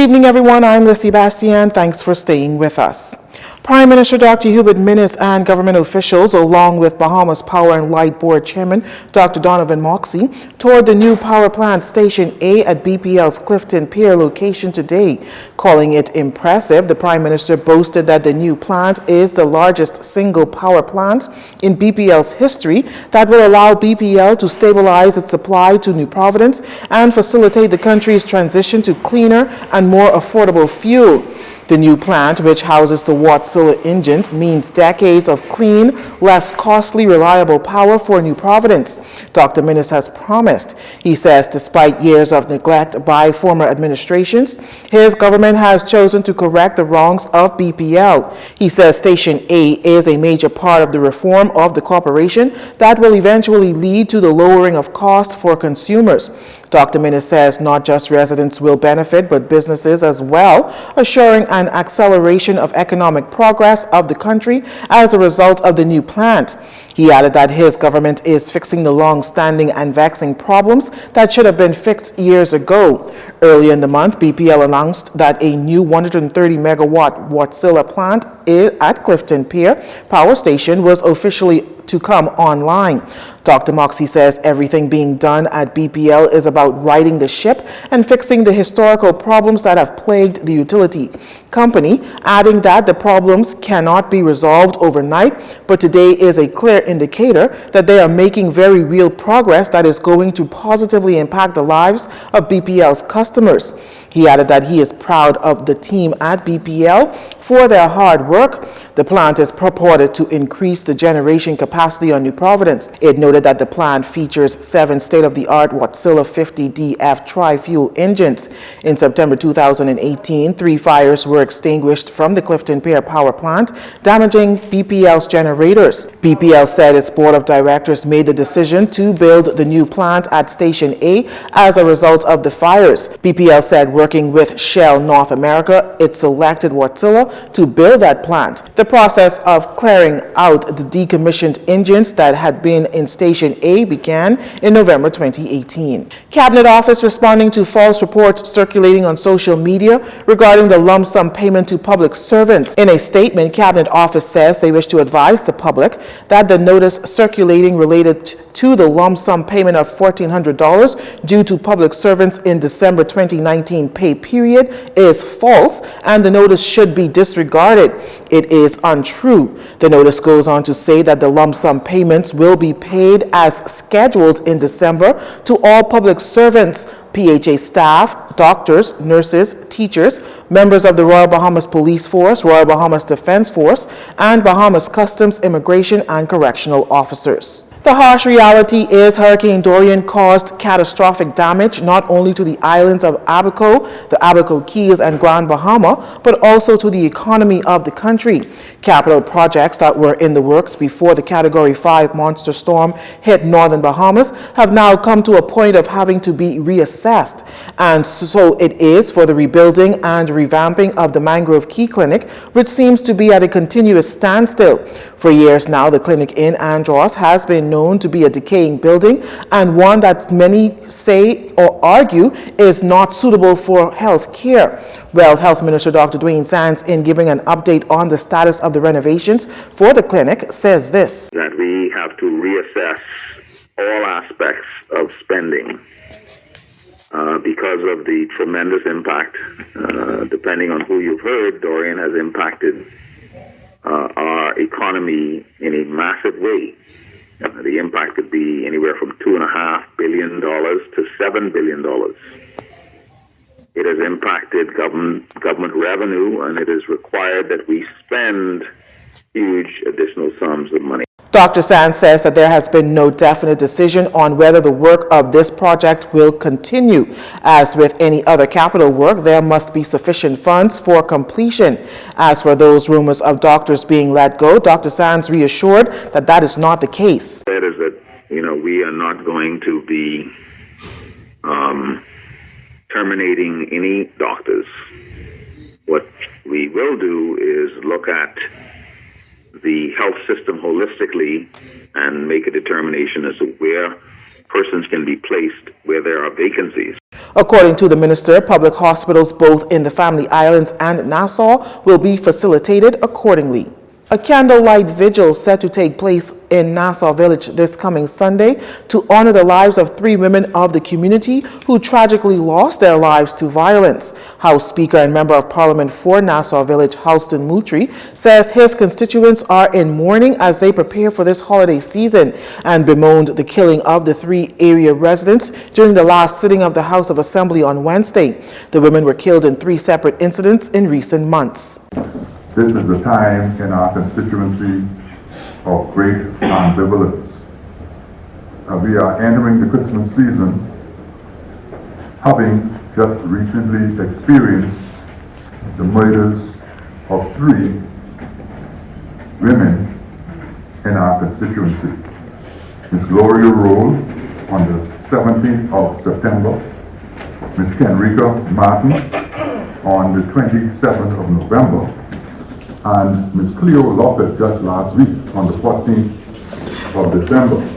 evening, everyone. I'm Lissy Bastian. Thanks for staying with us. Prime Minister Dr. Hubert Minnis and government officials, along with Bahamas Power and Light Board Chairman Dr. Donovan Moxey, toured the new power plant Station A at BPL's Clifton Pier location today. Calling it impressive, the Prime Minister boasted that the new plant is the largest single power plant in BPL's history that will allow BPL to stabilize its supply to New Providence and facilitate the country's transition to cleaner and more affordable fuel. The new plant, which houses the Wärtsilä engines, means decades of clean, less costly, reliable power for New Providence, Dr. Minnis has promised. He says despite years of neglect by former administrations, his government has chosen to correct the wrongs of BPL. He says Station A is a major part of the reform of the corporation that will eventually lead to the lowering of costs for consumers. Dr. Minnis says not just residents will benefit, but businesses as well, assuring an acceleration of economic progress of the country as a result of the new plant. He added that his government is fixing the long-standing and vexing problems that should have been fixed years ago. Earlier in the month, BPL announced that a new 130-megawatt Wärtsilä plant at Clifton Pier Power Station was officially to come online. Dr. Moxey says everything being done at BPL is about righting the ship and fixing the historical problems that have plagued the utility company, adding that the problems cannot be resolved overnight, but today is a clear indicator that they are making very real progress that is going to positively impact the lives of BPL's customers. He added that he is proud of the team at BPL for their hard work. The plant is purported to increase the generation capacity on New Providence. It noted that the plant features 7 state-of-the-art Wärtsilä 50DF tri-fuel engines. In September 2018, 3 fires were extinguished from the Clifton Pier power plant, damaging BPL's generators. BPL said its board of directors made the decision to build the new plant at Station A as a result of the fires. BPL said working with Shell North America, it selected Wärtsilä to build that plant. The process of clearing out the decommissioned engines that had been in Station A began in November 2018. Cabinet Office responding to false reports circulating on social media regarding the lump sum payment to public servants. In a statement, Cabinet Office says they wish to advise the public that the notice circulating related to the lump sum payment of $1,400 due to public servants in December 2019 pay period is false and the notice should be disregarded. It is untrue. The notice goes on to say that the lump sum payments will be paid as scheduled in December to all public servants, PHA staff, doctors, nurses, teachers, members of the Royal Bahamas Police Force, Royal Bahamas Defense Force, and Bahamas Customs, Immigration, and Correctional officers. The harsh reality is Hurricane Dorian caused catastrophic damage not only to the islands of Abaco, the Abaco Keys, and Grand Bahama, but also to the economy of the country. Capital projects that were in the works before the Category 5 monster storm hit northern Bahamas have now come to a point of having to be reassessed. And so it is for the rebuilding and revamping of the Mangrove Key Clinic, which seems to be at a continuous standstill. For years now, the clinic in Andros has been known to be a decaying building and one that many say or argue is not suitable for health care. Well, Health Minister Dr. Dwayne Sands, in giving an update on the status of the renovations for the clinic, says this. That we have to reassess all aspects of spending because of the tremendous impact. Depending on who you've heard, Dorian has impacted our economy in a massive way. The impact could be anywhere from $2.5 billion to $7 billion. It has impacted government revenue, and it is required that we spend huge additional sums of money. Dr. Sands says that there has been no definite decision on whether the work of this project will continue. As with any other capital work, there must be sufficient funds for completion. As for those rumors of doctors being let go, Dr. Sands reassured that that is not the case. That is that, we are not going to be terminating any doctors. What we will do is look at the health system holistically and make a determination as to where persons can be placed where there are vacancies. According to the minister, public hospitals both in the Family Islands and Nassau will be facilitated accordingly. A candlelight vigil set to take place in Nassau Village this coming Sunday to honor the lives of 3 women of the community who tragically lost their lives to violence. House Speaker and Member of Parliament for Nassau Village, Houston Moultrie, says his constituents are in mourning as they prepare for this holiday season and bemoaned the killing of the 3 area residents during the last sitting of the House of Assembly on Wednesday. The women were killed in 3 separate incidents in recent months. This is a time in our constituency of great ambivalence. We are entering the Christmas season having just recently experienced the murders of 3 women in our constituency. Ms. Gloria Roll on the 17th of September, Ms. Kenrika Martin on the 27th of November, and Ms. Cleo Lopez just last week on the 14th of December.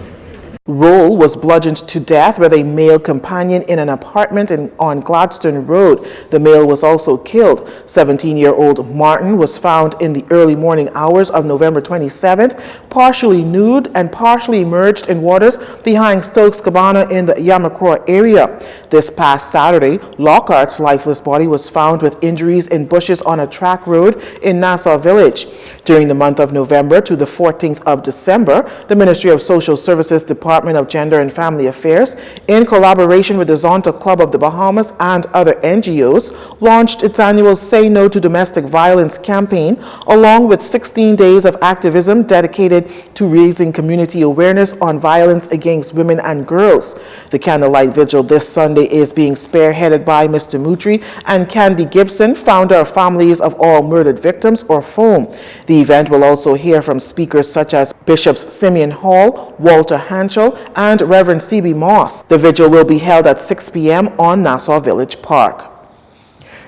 Roll was bludgeoned to death with a male companion in an apartment on Gladstone Road. The male was also killed. 17-year-old Martin was found in the early morning hours of November 27th, partially nude and partially immersed in waters behind Stokes Cabana in the Yamakroa area. This past Saturday, Lockhart's lifeless body was found with injuries in bushes on a track road in Nassau Village. During the month of November to the 14th of December, the Ministry of Social Services Department of Gender and Family Affairs, in collaboration with the Zonta Club of the Bahamas and other NGOs, launched its annual Say No to Domestic Violence campaign, along with 16 days of activism dedicated to raising community awareness on violence against women and girls. The candlelight vigil this Sunday is being spearheaded by Mr. Moultrie and Candy Gibson, founder of Families of All Murdered Victims, or FOAM. The event will also hear from speakers such as Bishops Simeon Hall, Walter Hanschel, and Reverend C.B. Moss. The vigil will be held at 6 p.m. on Nassau Village Park.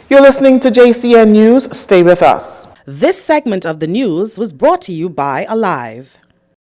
You're listening to JCN News. Stay with us. This segment of the news was brought to you by Alive.